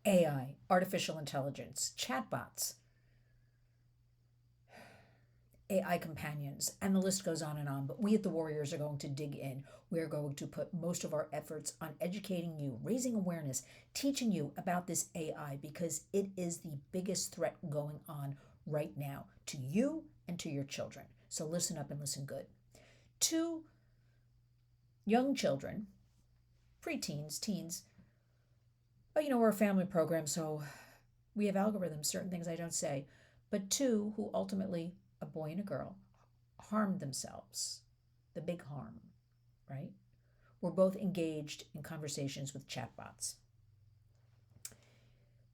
AI, artificial intelligence, chatbots, AI companions, and the list goes on and on. But we at the Warriors are going to dig in. We're going to put most of our efforts on educating you, raising awareness, teaching you about this AI because it is the biggest threat going on right now to you and to your children. So listen up and listen good. To young children, preteens, teens, but we're a family program, so we have algorithms, certain things I don't say. But two who ultimately, a boy and a girl, harmed themselves, the big harm, right? Were both engaged in conversations with chatbots.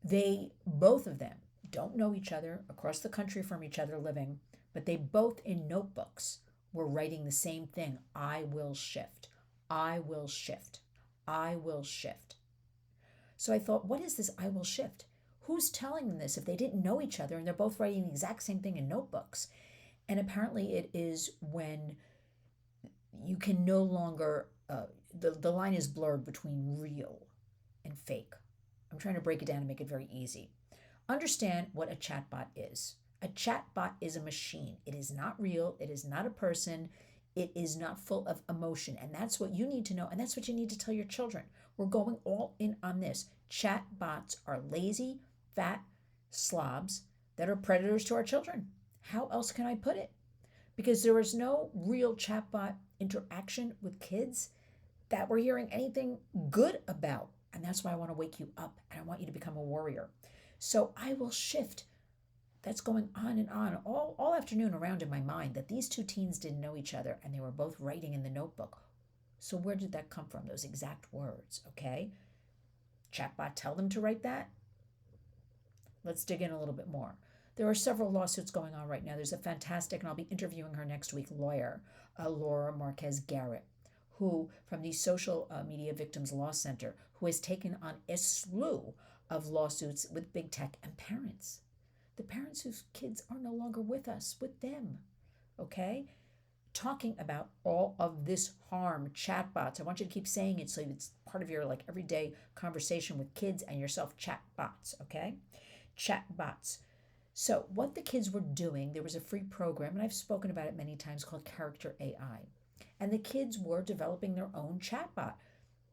They, both of them, don't know each other, across the country from each other living, but they both in notebooks were writing the same thing. I will shift. I will shift. I will shift. So I thought, what is this I will shift? Who's telling them this if they didn't know each other and they're both writing the exact same thing in notebooks? And apparently it is when you can no longer, the line is blurred between real and fake. I'm trying to break it down and make it very easy. Understand what a chatbot is. A chatbot is a machine. It is not real. It is not a person. It is not full of emotion. And that's what you need to know. And that's what you need to tell your children. We're going all in on this. Chatbots are lazy, fat slobs that are predators to our children. How else can I put it? Because there is no real chatbot interaction with kids that we're hearing anything good about. And that's why I want to wake you up and I want you to become a warrior. So I will shift. That's going on and on all afternoon around in my mind that these two teens didn't know each other and they were both writing in the notebook. So where did that come from, those exact words, okay? Chatbot tell them to write that? Let's dig in a little bit more. There are several lawsuits going on right now. There's a fantastic, and I'll be interviewing her next week, lawyer, Laura Marquez Garrett, who, from the Social Media Victims Law Center, who has taken on a slew of lawsuits with big tech and parents. The parents whose kids are no longer with us, with them, okay? Talking about all of this harm, chatbots. I want you to keep saying it so it's part of your everyday conversation with kids and yourself, chatbots, okay? Chatbots. So what the kids were doing, there was a free program, and I've spoken about it many times, called Character.AI. And the kids were developing their own chatbot.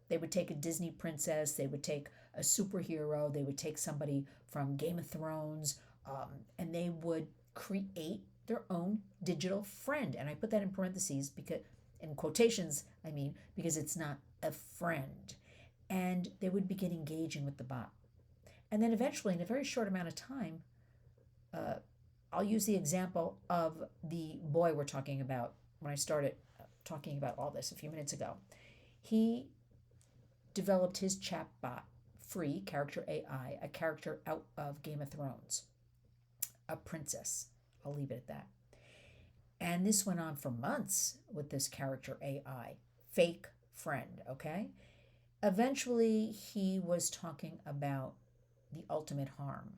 They would take a Disney princess, they would take a superhero, they would take somebody from Game of Thrones, and they would create their own digital friend. And I put that in parentheses because, in quotations, because it's not a friend. And they would begin engaging with the bot. And then eventually, in a very short amount of time, I'll use the example of the boy we're talking about when I started talking about all this a few minutes ago. He developed his chatbot, free, Character.AI, a character out of Game of Thrones, a princess. I'll leave it at that. And this went on for months with this Character.AI, fake friend, okay? Eventually, he was talking about the ultimate harm.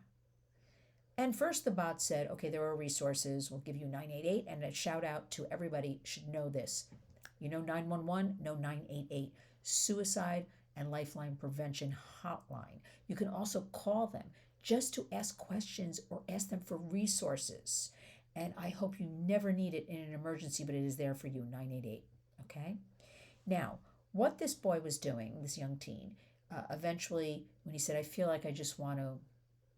And first the bot said, okay, there are resources. We'll give you 988, and a shout out to everybody should know this. 911, know 988, suicide and lifeline prevention hotline. You can also call them just to ask questions or ask them for resources. And I hope you never need it in an emergency, but it is there for you, 988, okay? Now, what this boy was doing, this young teen, eventually, when he said, I feel like I just want to,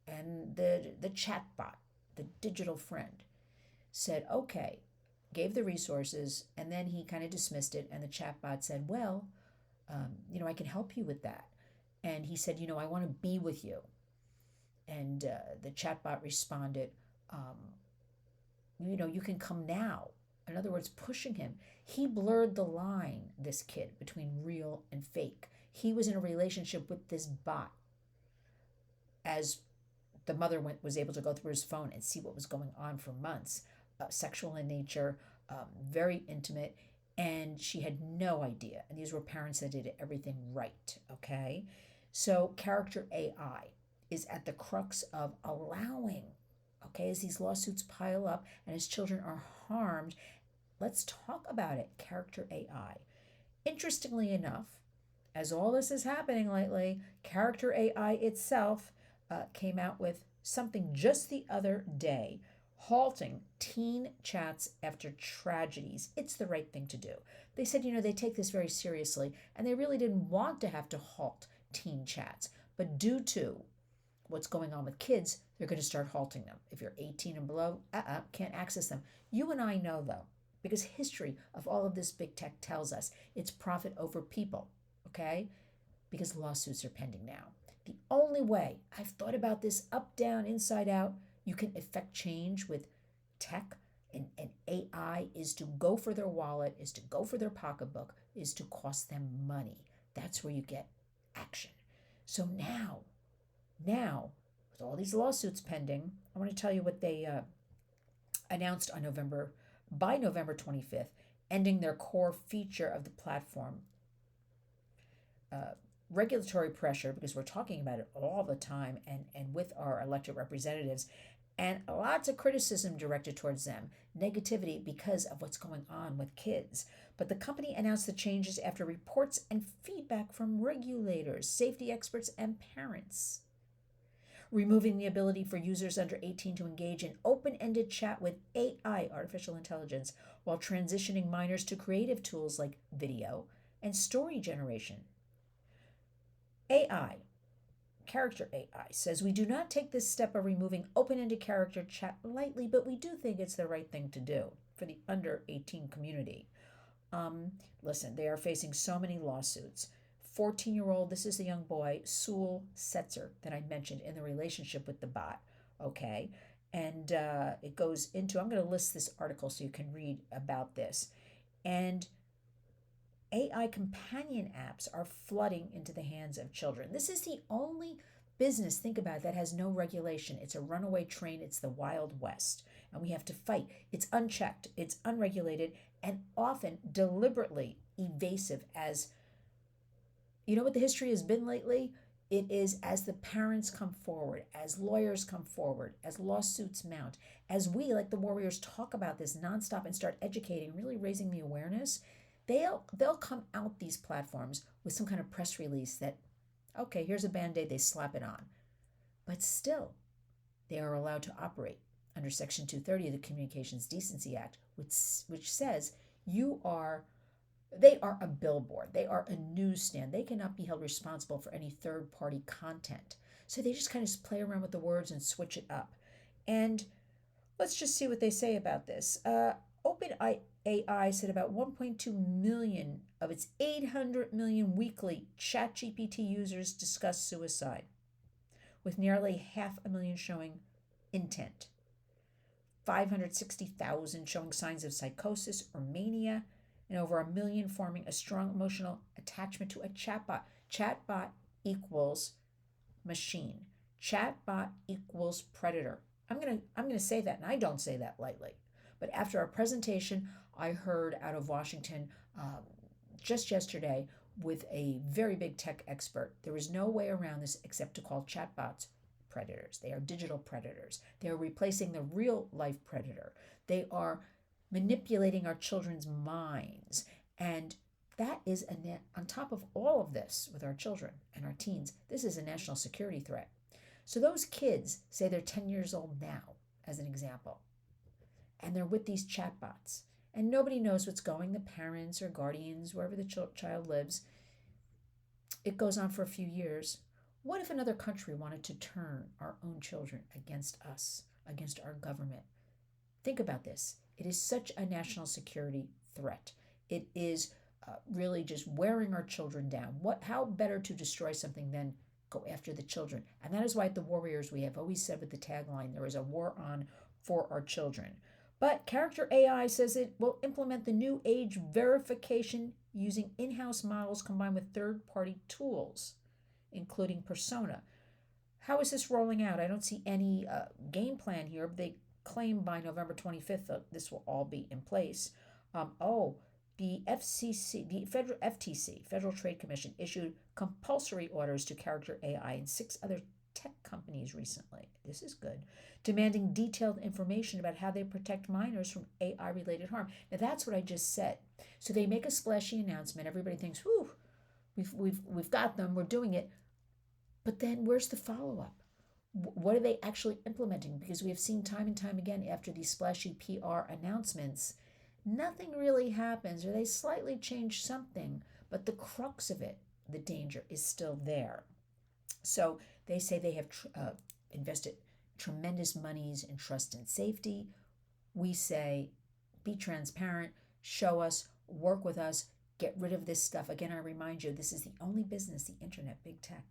and the chatbot, the digital friend, said, okay, gave the resources, and then he kind of dismissed it, and the chatbot said, well, I can help you with that. And he said, I want to be with you. And the chatbot responded, you can come now. In other words, pushing him. He blurred the line, this kid, between real and fake. He was in a relationship with this bot. As the mother was able to go through his phone and see what was going on for months, sexual in nature, very intimate, and she had no idea. And these were parents that did everything right, okay? So Character.AI is at the crux of allowing, okay, as these lawsuits pile up and as children are harmed, let's talk about it, Character.AI. Interestingly enough, as all this is happening lately, Character AI itself came out with something just the other day, halting teen chats after tragedies. It's the right thing to do. They said, they take this very seriously, and they really didn't want to have to halt teen chats. But due to what's going on with kids, they're going to start halting them. If you're 18 and below, can't access them. You and I know, though, because history of all of this big tech tells us it's profit over people, okay? Because lawsuits are pending now. The only way, I've thought about this up, down, inside out, you can effect change with tech and AI is to go for their wallet, is to go for their pocketbook, is to cost them money. That's where you get action. So now, with all these lawsuits pending, I want to tell you what they announced by November 25th, ending their core feature of the platform. Regulatory pressure, because we're talking about it all the time and with our elected representatives, and lots of criticism directed towards them, negativity because of what's going on with kids. But the company announced the changes after reports and feedback from regulators, safety experts, and parents. Removing the ability for users under 18 to engage in open-ended chat with AI, artificial intelligence, while transitioning minors to creative tools like video and story generation. AI, Character AI, says we do not take this step of removing open-ended character chat lightly, but we do think it's the right thing to do for the under 18 community. Listen, they are facing so many lawsuits. 14-year-old, this is the young boy, Sewell Setzer, that I mentioned in the relationship with the bot, okay? And it goes into, I'm going to list this article so you can read about this. And AI companion apps are flooding into the hands of children. This is the only business, think about it, that has no regulation. It's a runaway train. It's the Wild West. And we have to fight. It's unchecked. It's unregulated and often deliberately evasive. As you know what the history has been lately? It is as the parents come forward, as lawyers come forward, as lawsuits mount, as we, like the Warriors, talk about this nonstop and start educating, really raising the awareness, they'll come out these platforms with some kind of press release that, okay, here's a Band-Aid, they slap it on. But still, they are allowed to operate under Section 230 of the Communications Decency Act, which says they are a billboard. They are a newsstand. They cannot be held responsible for any third-party content. So they just kind of play around with the words and switch it up. And let's just see what they say about this. OpenAI said about 1.2 million of its 800 million weekly ChatGPT users discuss suicide, with nearly 500,000 showing intent, 560,000 showing signs of psychosis or mania, and over 1 million forming a strong emotional attachment to a chatbot. Chatbot equals machine. Chatbot equals predator. I'm gonna say that, and I don't say that lightly. But after our presentation, I heard out of Washington just yesterday with a very big tech expert, there is no way around this except to call chatbots predators. They are digital predators. They are replacing the real life predator. They are manipulating our children's minds. And that is on top of all of this with our children and our teens, this is a national security threat. So those kids, say they're 10 years old now, as an example, and they're with these chatbots, and nobody knows what's going, the parents or guardians, wherever the child lives. It goes on for a few years. What if another country wanted to turn our own children against us, against our government? Think about this. It is such a national security threat. It is really just wearing our children down. How better to destroy something than go after the children? And that is why at the Warriors we have always said with the tagline, there is a war on for our children. But Character AI says it will implement the new age verification using in-house models combined with third-party tools, including persona. How is this rolling out? I don't see any game plan here. They claim by November 25th that this will all be in place. The FCC, the FTC, Federal Trade Commission, issued compulsory orders to Character AI and 6 other tech companies recently. This is good. Demanding detailed information about how they protect minors from AI-related harm. Now that's what I just said. So they make a splashy announcement. Everybody thinks, whew, We've got them, we're doing it, but then where's the follow-up? What are they actually implementing? Because we have seen time and time again after these splashy PR announcements, nothing really happens, or they slightly change something, but the crux of it, the danger, is still there. So they say they have invested tremendous monies in trust and safety. We say, be transparent, show us, work with us, get rid of this stuff. Again, I remind you, this is the only business, the internet, big tech.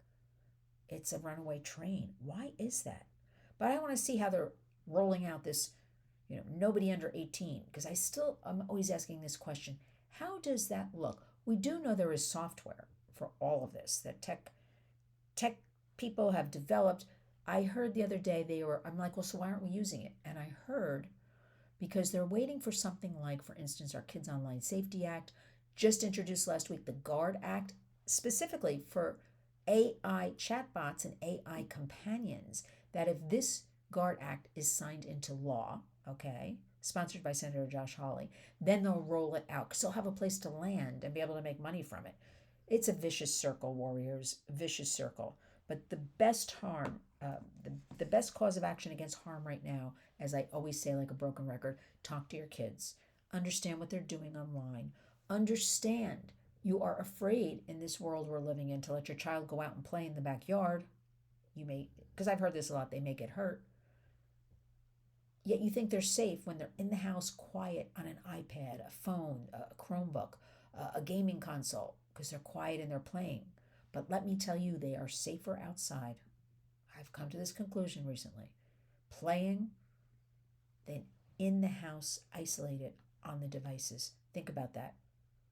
It's a runaway train. Why is that? But I want to see how they're rolling out this, nobody under 18, because I'm always asking this question. How does that look? We do know there is software for all of this that tech people have developed. I heard the other day I'm like, well, so why aren't we using it? And I heard because they're waiting for something like, for instance, our Kids Online Safety Act, just introduced last week, the GUARD Act, specifically for AI chatbots and AI companions, that if this GUARD Act is signed into law, okay, sponsored by Senator Josh Hawley, then they'll roll it out because they'll have a place to land and be able to make money from it. It's a vicious circle, warriors, vicious circle. But the best harm, the best cause of action against harm right now, as I always say, like a broken record, talk to your kids. Understand what they're doing online. Understand you are afraid in this world we're living in to let your child go out and play in the backyard. You may, because I've heard this a lot, they may get hurt. Yet you think they're safe when they're in the house quiet on an iPad, a phone, a Chromebook, a gaming console, because they're quiet and they're playing. But let me tell you, they are safer outside. I've come to this conclusion recently. Playing than in the house, isolated on the devices. Think about that.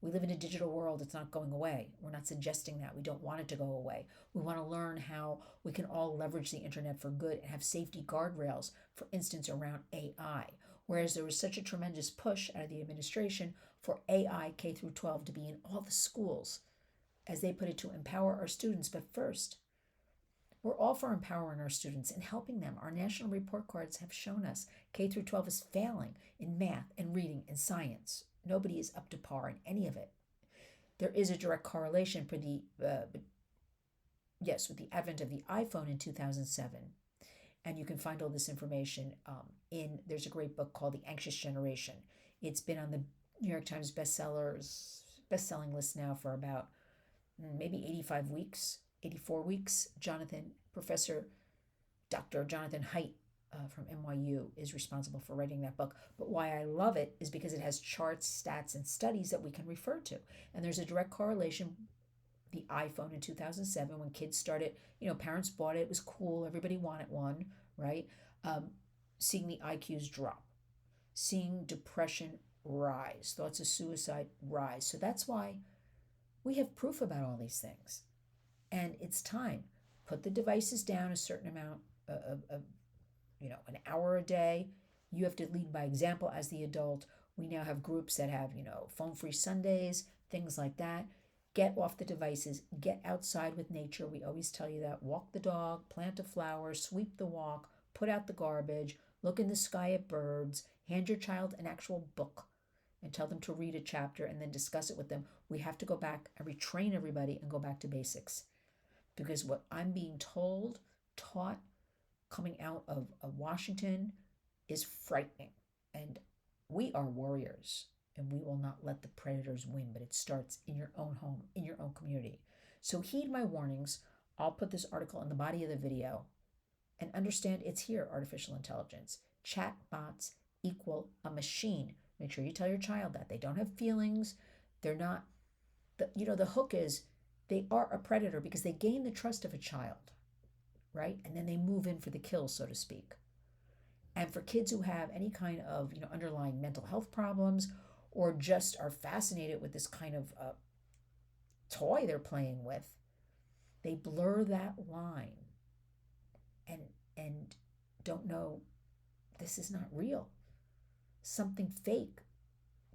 We live in a digital world. It's not going away. We're not suggesting that. We don't want it to go away. We want to learn how we can all leverage the internet for good and have safety guardrails, for instance, around AI. Whereas there was such a tremendous push out of the administration for AI K through 12 to be in all the schools, as they put it, to empower our students. But first, we're all for empowering our students and helping them. Our national report cards have shown us K through 12 is failing in math and reading and science. Nobody is up to par in any of it. There is a direct correlation for with the advent of the iPhone in 2007. And you can find all this information there's a great book called The Anxious Generation. It's been on the New York Times best-selling list now for about maybe 84 weeks. Professor Dr. Jonathan Haidt from NYU is responsible for writing that book. But why I love it is because it has charts, stats, and studies that we can refer to. And there's a direct correlation. The iPhone in 2007, when kids started, parents bought it, it was cool, everybody wanted one, right? Seeing the IQs drop, seeing depression rise, thoughts of suicide rise. So that's why we have proof about all these things. And it's time. Put the devices down a certain amount of an hour a day. You have to lead by example as the adult. We now have groups that have, phone-free Sundays, things like that. Get off the devices. Get outside with nature. We always tell you that. Walk the dog, plant a flower, sweep the walk, put out the garbage, look in the sky at birds, hand your child an actual book and tell them to read a chapter and then discuss it with them. We have to go back and retrain everybody and go back to basics. Because what I'm being taught, coming out of Washington is frightening. And we are warriors, and we will not let the predators win, but it starts in your own home, in your own community. So heed my warnings. I'll put this article in the body of the video, and understand it's here, artificial intelligence. Chatbots equal a machine. Make sure you tell your child that. They don't have feelings. They're not, the hook is they are a predator because they gain the trust of a child, right? And then they move in for the kill, so to speak. And for kids who have any kind of underlying mental health problems, or just are fascinated with this kind of toy they're playing with, they blur that line and don't know this is not real. Something fake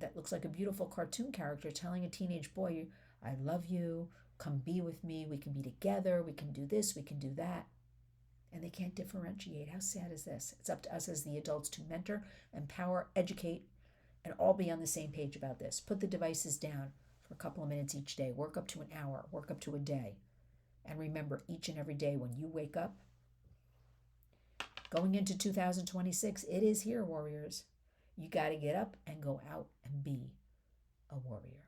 that looks like a beautiful cartoon character telling a teenage boy, I love you, come be with me, we can be together, we can do this, we can do that. And they can't differentiate. How sad is this? It's up to us as the adults to mentor, empower, educate, and all be on the same page about this. Put the devices down for a couple of minutes each day. Work up to an hour, work up to a day. And remember, each and every day when you wake up, going into 2026, it is here, warriors. You got to get up and go out and be a warrior.